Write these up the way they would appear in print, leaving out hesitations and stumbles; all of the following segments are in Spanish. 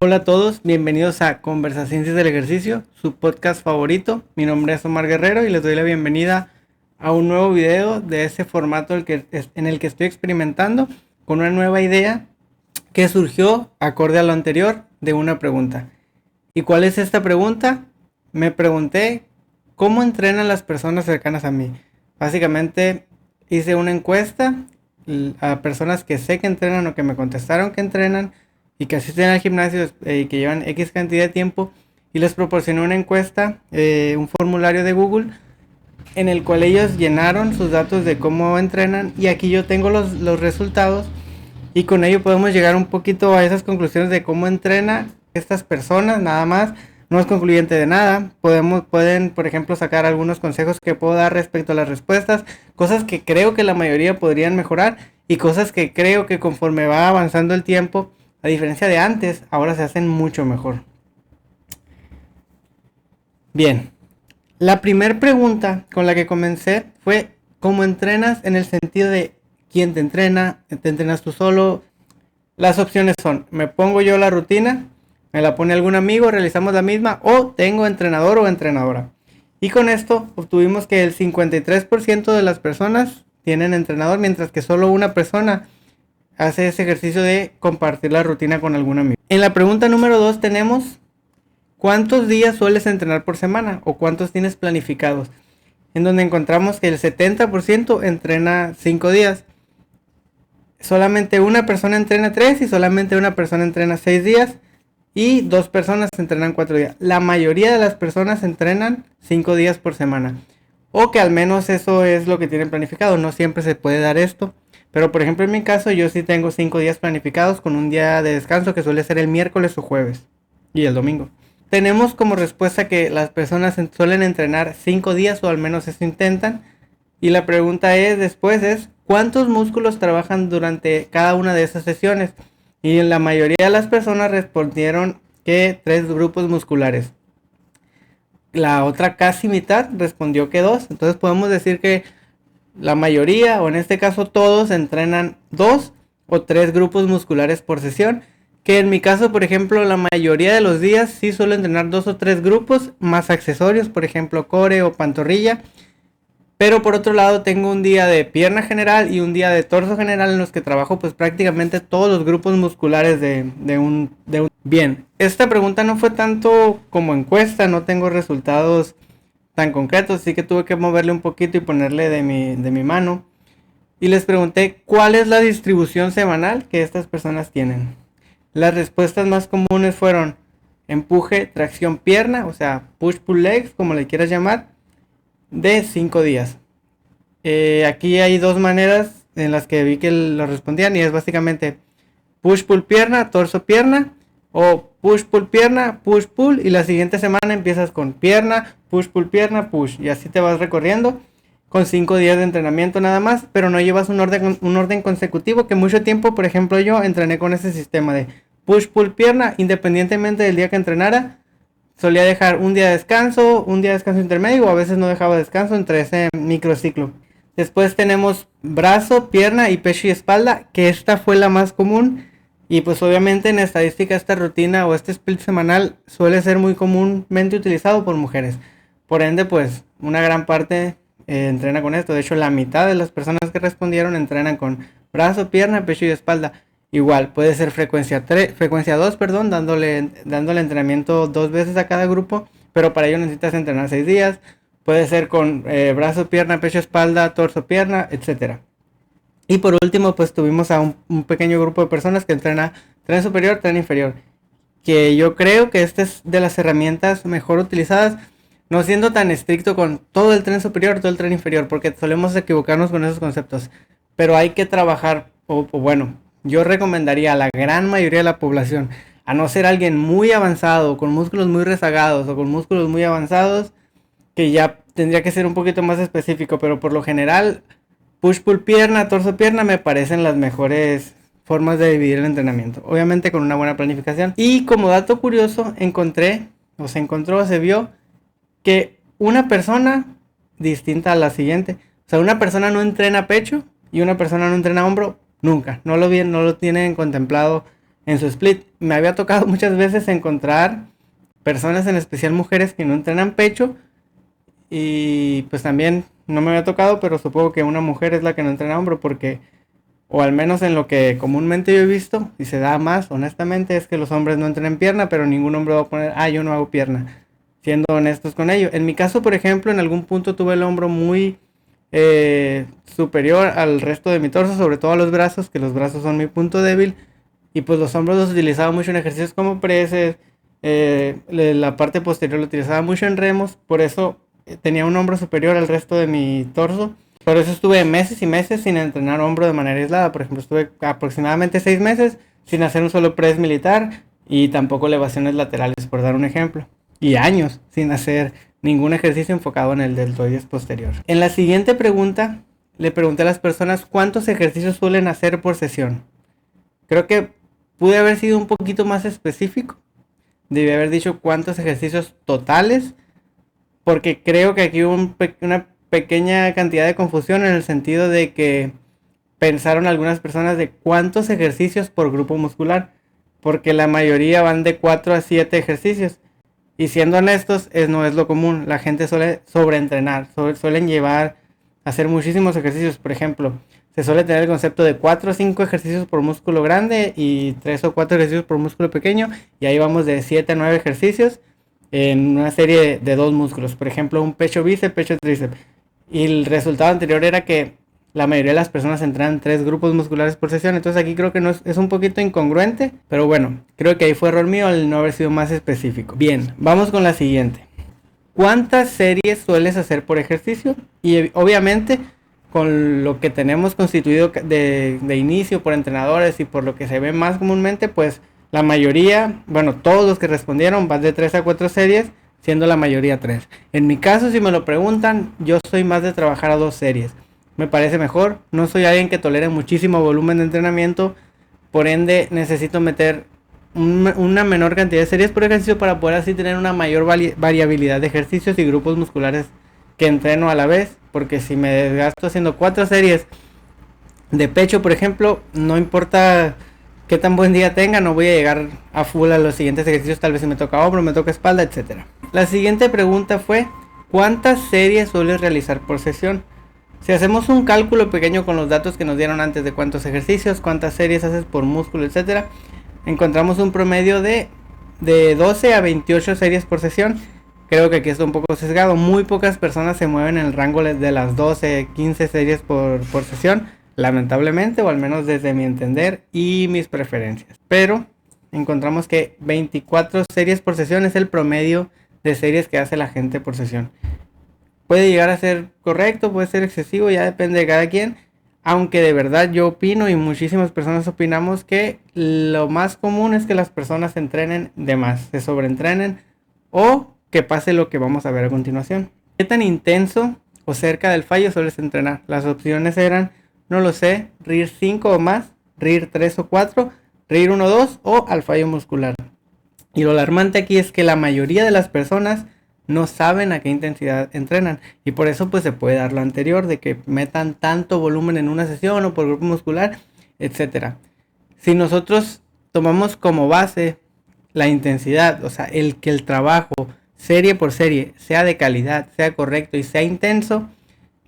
Hola a todos, bienvenidos a Conversaciones del Ejercicio, su podcast favorito. Mi nombre es Omar Guerrero y les doy la bienvenida a un nuevo video de ese formato en el que estoy experimentando con una nueva idea que surgió acorde a lo anterior de una pregunta. ¿Y cuál es esta pregunta? Me pregunté cómo entrenan las personas cercanas a mí. Básicamente hice una encuesta a personas que sé que entrenan o que me contestaron que entrenan y que asisten al gimnasio y que llevan X cantidad de tiempo, y les proporcioné una encuesta, un formulario de Google en el cual ellos llenaron sus datos de cómo entrenan, y aquí yo tengo los resultados, y con ello podemos llegar un poquito a esas conclusiones de cómo entrenan estas personas. Nada más, no es concluyente de nada. Pueden, por ejemplo, sacar algunos consejos que puedo dar respecto a las respuestas, cosas que creo que la mayoría podrían mejorar y cosas que creo que conforme va avanzando el tiempo, a diferencia de antes, ahora se hacen mucho mejor. Bien, la primera pregunta con la que comencé fue ¿cómo entrenas? En el sentido de quién te entrena, te entrenas tú solo. Las opciones son: me pongo yo la rutina, me la pone algún amigo, realizamos la misma, o tengo entrenador o entrenadora. Y con esto obtuvimos que el 53% de las personas tienen entrenador, mientras que solo una persona hace ese ejercicio de compartir la rutina con algún amigo. En la pregunta número 2 tenemos ¿cuántos días sueles entrenar por semana o cuántos tienes planificados? En donde encontramos que el 70% entrena 5 días. Solamente una persona entrena 3 y solamente una persona entrena 6 días. Y 2 personas entrenan 4 días. La mayoría de las personas entrenan 5 días por semana. O que al menos eso es lo que tienen planificado. No siempre se puede dar esto. Pero por ejemplo en mi caso yo sí tengo 5 días planificados con un día de descanso que suele ser el miércoles o jueves. Y el domingo. Tenemos como respuesta que las personas suelen entrenar 5 días o al menos eso intentan. Y la pregunta después es ¿cuántos músculos trabajan durante cada una de esas sesiones? Y la mayoría de las personas respondieron que 3 grupos musculares. La otra casi mitad respondió que 2. Entonces podemos decir que la mayoría, o en este caso todos, entrenan 2 o 3 grupos musculares por sesión. Que en mi caso, por ejemplo, la mayoría de los días sí suelo entrenar 2 o 3 grupos más accesorios, por ejemplo core o pantorrilla. Pero por otro lado tengo un día de pierna general y un día de torso general en los que trabajo pues prácticamente todos los grupos musculares de un... Bien, esta pregunta no fue tanto como encuesta, no tengo resultados tan concretos, así que tuve que moverle un poquito y ponerle de mi mano. Y les pregunté cuál es la distribución semanal que estas personas tienen. Las respuestas más comunes fueron empuje, tracción pierna, o sea, push-pull legs, como le quieras llamar, de 5 días. Aquí hay dos maneras en las que vi que lo respondían, y es básicamente push-pull pierna, torso pierna, o push-pull pierna, push-pull, y la siguiente semana empiezas con pierna, push-pull pierna, push, y así te vas recorriendo con 5 días de entrenamiento nada más, pero no llevas un orden consecutivo, que mucho tiempo, por ejemplo, yo entrené con ese sistema de push-pull pierna, independientemente del día que entrenara. Solía dejar un día de descanso intermedio, o a veces no dejaba descanso entre ese microciclo. Después tenemos brazo, pierna y pecho y espalda, que esta fue la más común. Y pues obviamente en estadística esta rutina o este split semanal suele ser muy comúnmente utilizado por mujeres. Por ende pues una gran parte entrena con esto. De hecho la mitad de las personas que respondieron entrenan con brazo, pierna, pecho y espalda. Igual puede ser frecuencia 2, perdón, dándole entrenamiento 2 veces a cada grupo, pero para ello necesitas entrenar 6 días. Puede ser con brazo, pierna, pecho, espalda, torso, pierna, etcétera. Y por último, pues tuvimos a un pequeño grupo de personas que entrena tren superior, tren inferior. Que yo creo que esta es de las herramientas mejor utilizadas, no siendo tan estricto con todo el tren superior, todo el tren inferior, porque solemos equivocarnos con esos conceptos. Pero hay que trabajar, o bueno, yo recomendaría a la gran mayoría de la población, a no ser alguien muy avanzado, con músculos muy rezagados o con músculos muy avanzados, que ya tendría que ser un poquito más específico, pero por lo general push pull pierna, torso pierna me parecen las mejores formas de dividir el entrenamiento, obviamente con una buena planificación. Y como dato curioso se vio que una persona distinta a la siguiente, o sea, una persona no entrena pecho y una persona no entrena hombro nunca, no lo tienen contemplado en su split. Me había tocado muchas veces encontrar personas, en especial mujeres, que no entrenan pecho, y pues también no me había tocado, pero supongo que una mujer es la que no entrena hombro, porque, o al menos en lo que comúnmente yo he visto, y se da más, honestamente, es que los hombres no entrenan pierna, pero ningún hombre va a poner, yo no hago pierna, siendo honestos con ello. En mi caso, por ejemplo, en algún punto tuve el hombro muy superior al resto de mi torso, sobre todo a los brazos, que los brazos son mi punto débil, y pues los hombros los utilizaba mucho en ejercicios como presses, la parte posterior lo utilizaba mucho en remos, por eso tenía un hombro superior al resto de mi torso. Por eso estuve meses y meses sin entrenar hombro de manera aislada. Por ejemplo, estuve aproximadamente 6 meses sin hacer un solo press militar y tampoco elevaciones laterales, por dar un ejemplo. Y años sin hacer ningún ejercicio enfocado en el deltoides posterior. En la siguiente pregunta, le pregunté a las personas cuántos ejercicios suelen hacer por sesión. Creo que pude haber sido un poquito más específico. Debí haber dicho cuántos ejercicios totales, porque creo que aquí hubo una pequeña cantidad de confusión en el sentido de que pensaron algunas personas de cuántos ejercicios por grupo muscular, porque la mayoría van de 4 a 7 ejercicios. Y siendo honestos, no es lo común. La gente suele sobreentrenar, suelen llevar a hacer muchísimos ejercicios. Por ejemplo, se suele tener el concepto de 4 o 5 ejercicios por músculo grande y 3 o 4 ejercicios por músculo pequeño. Y ahí vamos de 7 a 9 ejercicios en una serie de 2 músculos. Por ejemplo, un pecho bíceps, pecho tríceps. Y el resultado anterior era que la mayoría de las personas entrenan 3 grupos musculares por sesión. Entonces aquí creo que no es un poquito incongruente. Pero bueno, creo que ahí fue error mío al no haber sido más específico. Bien, vamos con la siguiente. ¿Cuántas series sueles hacer por ejercicio? Y obviamente con lo que tenemos constituido de inicio por entrenadores y por lo que se ve más comúnmente, pues la mayoría, bueno, todos los que respondieron van de 3 a 4 series, siendo la mayoría 3. En mi caso, si me lo preguntan, yo soy más de trabajar a 2 series. Me parece mejor. No soy alguien que tolere muchísimo volumen de entrenamiento, por ende necesito meter una menor cantidad de series por ejercicio para poder así tener una mayor variabilidad de ejercicios y grupos musculares que entreno a la vez. Porque si me desgasto haciendo 4 series de pecho, por ejemplo, no importa qué tan buen día tenga, no voy a llegar a full a los siguientes ejercicios. Tal vez si me toca hombro, me toca espalda, etc. La siguiente pregunta fue: ¿cuántas series sueles realizar por sesión? Si hacemos un cálculo pequeño con los datos que nos dieron antes de cuántos ejercicios, cuántas series haces por músculo, etc., encontramos un promedio de 12 a 28 series por sesión. Creo que aquí está un poco sesgado. Muy pocas personas se mueven en el rango de las 12, 15 series por sesión, lamentablemente, o al menos desde mi entender y mis preferencias. Pero encontramos que 24 series por sesión es el promedio de series que hace la gente por sesión. Puede llegar a ser correcto, puede ser excesivo, ya depende de cada quien. Aunque de verdad yo opino y muchísimas personas opinamos que lo más común es que las personas entrenen de más, se sobreentrenen o que pase lo que vamos a ver a continuación. ¿Qué tan intenso o cerca del fallo sueles entrenar? Las opciones eran, no lo sé, RIR 5 o más, RIR 3 o 4, RIR 1 o 2 o al fallo muscular. Y lo alarmante aquí es que la mayoría de las personas no saben a qué intensidad entrenan, y por eso pues se puede dar lo anterior de que metan tanto volumen en una sesión o por grupo muscular, etcétera. Si nosotros tomamos como base la intensidad, o sea, que el trabajo serie por serie sea de calidad, sea correcto y sea intenso,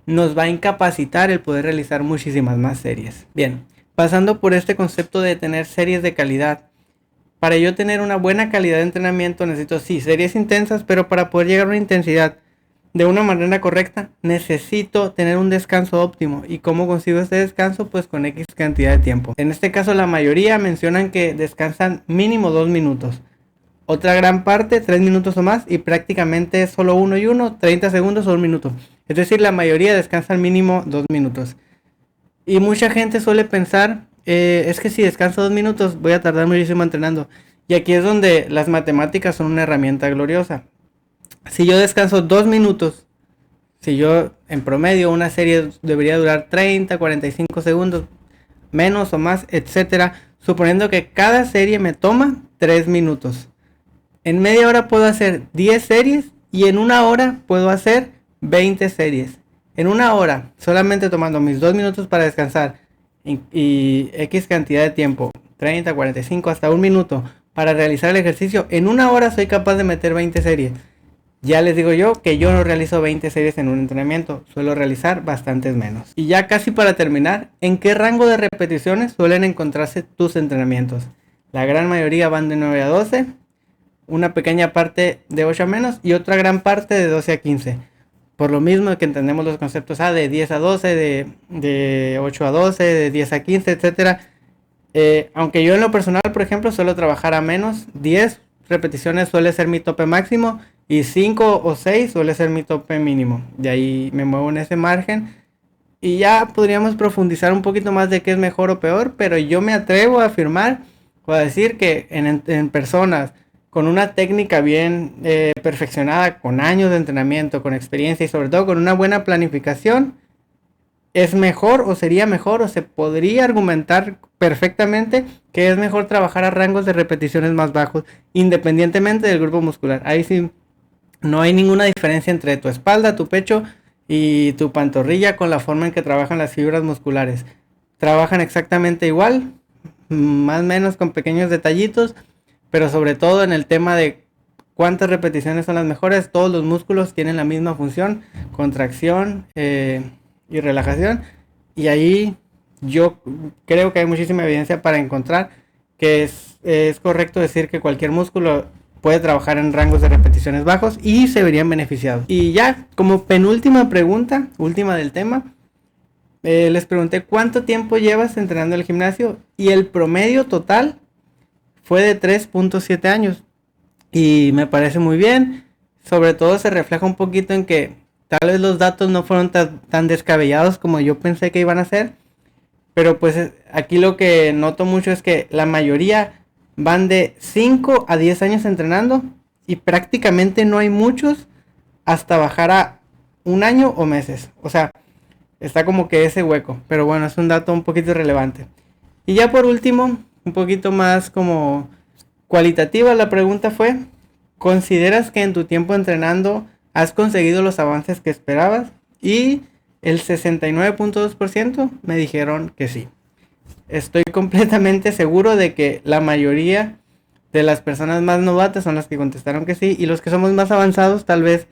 nos va a incapacitar el poder realizar muchísimas más series. Bien, pasando por este concepto de tener series de calidad. Para yo tener una buena calidad de entrenamiento necesito sí series intensas, pero para poder llegar a una intensidad de una manera correcta necesito tener un descanso óptimo. ¿Y cómo consigo este descanso? Pues con X cantidad de tiempo. En este caso la mayoría mencionan que descansan mínimo 2 minutos. Otra gran parte 3 minutos o más, y prácticamente solo 1 y 1, 30 segundos o 1 minuto. Es decir, la mayoría descansan mínimo 2 minutos. Y mucha gente suele pensar, es que si descanso 2 minutos voy a tardar muchísimo entrenando. Y aquí es donde las matemáticas son una herramienta gloriosa. Si yo descanso 2 minutos, si yo en promedio una serie debería durar 30, 45 segundos, menos o más, etcétera, suponiendo que cada serie me toma 3 minutos. En media hora puedo hacer 10 series y en una hora puedo hacer 20 series. En una hora, solamente tomando mis 2 minutos para descansar y X cantidad de tiempo, 30, 45, hasta un minuto para realizar el ejercicio, en una hora soy capaz de meter 20 series. Ya les digo yo que yo no realizo 20 series en un entrenamiento, suelo realizar bastantes menos. Y ya casi para terminar, ¿en qué rango de repeticiones suelen encontrarse tus entrenamientos? La gran mayoría van de 9 a 12, una pequeña parte de 8 a menos y otra gran parte de 12 a 15. Por lo mismo que entendemos los conceptos de 10 a 12, de 8 a 12, de 10 a 15, etc. Aunque yo en lo personal, por ejemplo, suelo trabajar a menos, 10 repeticiones suele ser mi tope máximo y 5 o 6 suele ser mi tope mínimo. De ahí me muevo en ese margen y ya podríamos profundizar un poquito más de qué es mejor o peor, pero yo me atrevo a afirmar o a decir que en personas con una técnica bien perfeccionada, con años de entrenamiento, con experiencia y sobre todo con una buena planificación, es mejor o sería mejor o se podría argumentar perfectamente que es mejor trabajar a rangos de repeticiones más bajos independientemente del grupo muscular. Ahí sí no hay ninguna diferencia entre tu espalda, tu pecho y tu pantorrilla con la forma en que trabajan las fibras musculares. Trabajan exactamente igual, más o menos con pequeños detallitos, pero sobre todo en el tema de cuántas repeticiones son las mejores. Todos los músculos tienen la misma función, contracción y relajación, y ahí yo creo que hay muchísima evidencia para encontrar que es correcto decir que cualquier músculo puede trabajar en rangos de repeticiones bajos y se verían beneficiados. Y ya como penúltima pregunta, última del tema, les pregunté cuánto tiempo llevas entrenando en el gimnasio y el promedio total fue de 3.7 años y me parece muy bien. Sobre todo se refleja un poquito en que tal vez los datos no fueron tan descabellados como yo pensé que iban a ser, pero pues aquí lo que noto mucho es que la mayoría van de 5 a 10 años entrenando y prácticamente no hay muchos hasta bajar a un año o meses. O sea, está como que ese hueco, pero bueno, es un dato un poquito irrelevante. Y ya por último, un poquito más como cualitativa, la pregunta fue: ¿consideras que en tu tiempo entrenando has conseguido los avances que esperabas? Y el 69.2% me dijeron que sí. Estoy completamente seguro de que la mayoría de las personas más novatas son las que contestaron que sí, y los que somos más avanzados tal vez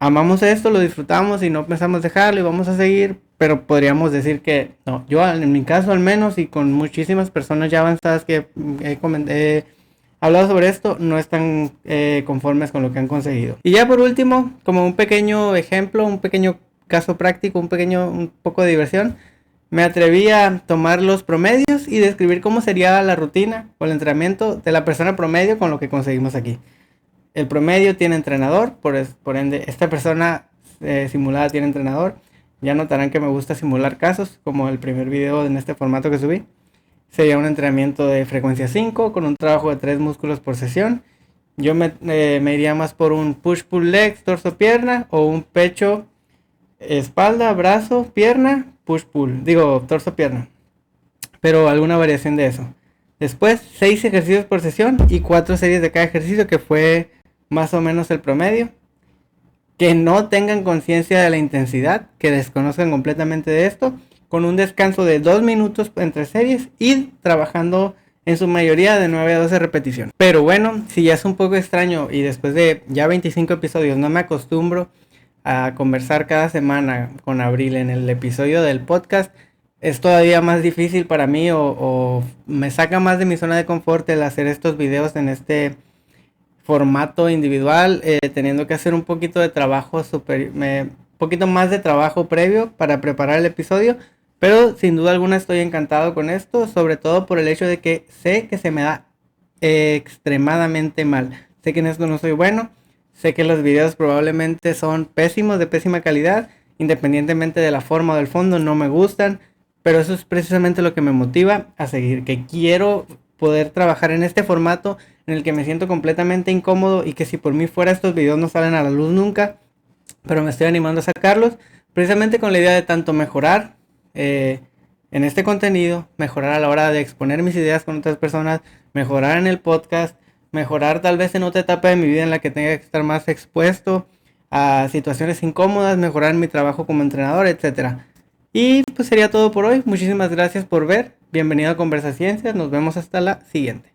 amamos esto, lo disfrutamos y no pensamos dejarlo y vamos a seguir, pero podríamos decir que no. Yo en mi caso al menos, y con muchísimas personas ya avanzadas que he hablado sobre esto, no están conformes con lo que han conseguido. Y ya por último, como un pequeño ejemplo, un pequeño caso práctico, un poco de diversión, me atreví a tomar los promedios y describir cómo sería la rutina o el entrenamiento de la persona promedio con lo que conseguimos aquí. El promedio tiene entrenador, por ende esta persona simulada tiene entrenador. Ya notarán que me gusta simular casos, como el primer video en este formato que subí. Sería un entrenamiento de frecuencia 5 con un trabajo de 3 músculos por sesión. Yo me iría más por un push-pull legs, torso-pierna, o un pecho, espalda, brazo, pierna, push-pull. Digo, torso-pierna. Pero alguna variación de eso. Después, 6 ejercicios por sesión y 4 series de cada ejercicio, que fue más o menos el promedio. Que no tengan conciencia de la intensidad, que desconozcan completamente de esto, con un descanso de 2 minutos entre series y trabajando en su mayoría de 9 a 12 repeticiones. Pero bueno, si ya es un poco extraño y después de ya 25 episodios no me acostumbro a conversar cada semana con Abril en el episodio del podcast, es todavía más difícil para mí o me saca más de mi zona de confort el hacer estos videos en este formato individual, teniendo que hacer un poquito de trabajo poquito más de trabajo previo para preparar el episodio, pero sin duda alguna estoy encantado con esto, sobre todo por el hecho de que sé que se me da extremadamente mal. Sé que en esto no soy bueno, sé que los videos probablemente son pésimos, de pésima calidad, independientemente de la forma o del fondo, no me gustan, pero eso es precisamente lo que me motiva a seguir, que quiero poder trabajar en este formato en el que me siento completamente incómodo y que si por mí fuera estos videos no salen a la luz nunca, pero me estoy animando a sacarlos precisamente con la idea de tanto mejorar en este contenido, mejorar a la hora de exponer mis ideas con otras personas, mejorar en el podcast, mejorar tal vez en otra etapa de mi vida en la que tenga que estar más expuesto a situaciones incómodas, mejorar mi trabajo como entrenador, etcétera. Y pues sería todo por hoy. Muchísimas gracias por ver. Bienvenido a Conversaciencias. Nos vemos hasta la siguiente.